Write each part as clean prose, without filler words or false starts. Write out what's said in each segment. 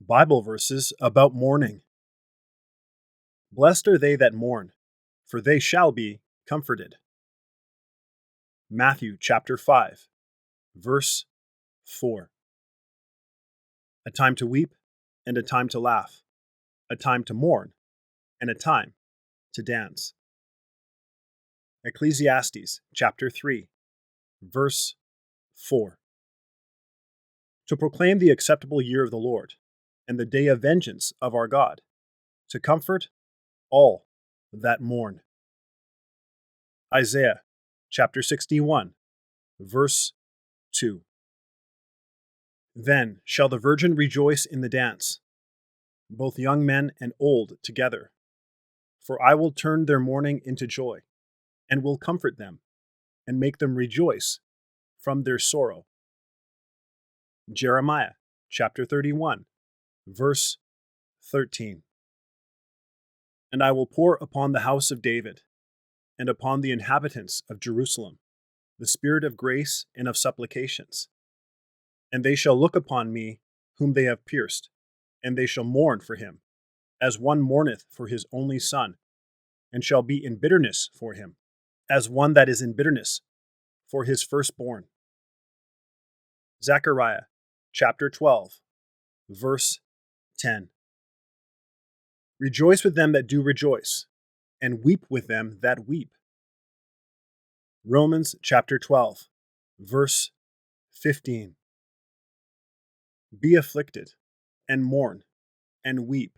Bible verses about mourning. Blessed are they that mourn, for they shall be comforted. Matthew chapter 5, verse 4. A time to weep and a time to laugh, a time to mourn and a time to dance. Ecclesiastes chapter 3, verse 4. To proclaim the acceptable year of the Lord and the day of vengeance of our God, to comfort all that mourn. Isaiah chapter 61, verse 2. Then shall the virgin rejoice in the dance, both young men and old together. For I will turn their mourning into joy, and will comfort them, and make them rejoice from their sorrow. Jeremiah chapter 31, verse 13. And I will pour upon the house of David, and upon the inhabitants of Jerusalem, the spirit of grace and of supplications. And they shall look upon me whom they have pierced, and they shall mourn for him, as one mourneth for his only son, and shall be in bitterness for him, as one that is in bitterness for his firstborn. Zechariah chapter 12, verse 10. Rejoice with them that do rejoice, and weep with them that weep. Romans chapter 12, verse 15. Be afflicted, and mourn, and weep.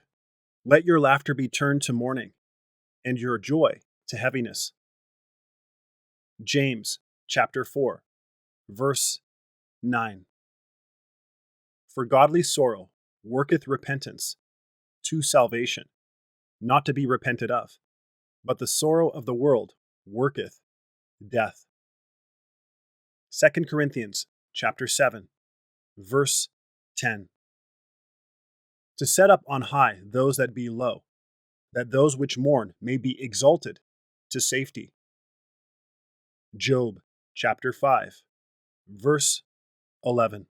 Let your laughter be turned to mourning, and your joy to heaviness. James chapter 4, verse 9. For godly sorrow worketh repentance to salvation, not to be repented of, but the sorrow of the world worketh death. 2 Corinthians chapter 7, verse 10. To set up on high those that be low, that those which mourn may be exalted to safety. Job chapter 5, verse 11.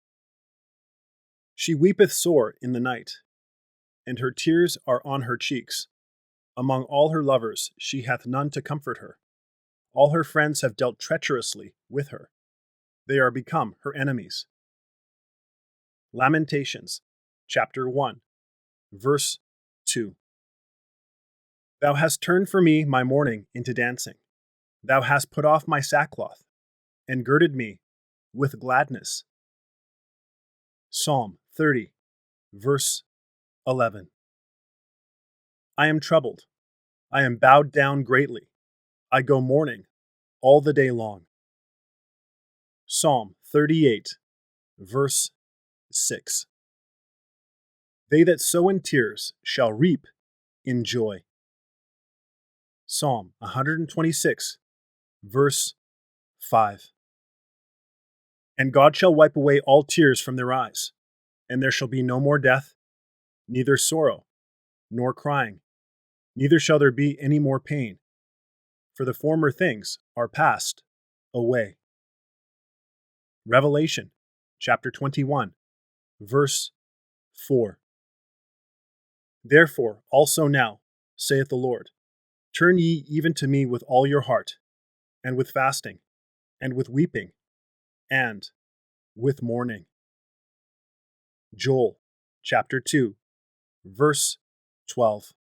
She weepeth sore in the night, and her tears are on her cheeks. Among all her lovers she hath none to comfort her. All her friends have dealt treacherously with her. They are become her enemies. Lamentations chapter 1, verse 2. Thou hast turned for me my mourning into dancing. Thou hast put off my sackcloth, and girded me with gladness. Psalm 30, verse 11. I am troubled. I am bowed down greatly. I go mourning all the day long. Psalm 38, verse 6. They that sow in tears shall reap in joy. Psalm 126, verse 5. And God shall wipe away all tears from their eyes, and there shall be no more death, neither sorrow, nor crying, neither shall there be any more pain, for the former things are passed away. Revelation chapter 21, verse 4. Therefore also now, saith the Lord, turn ye even to me with all your heart, and with fasting, and with weeping, and with mourning. Joel chapter 2, verse 12.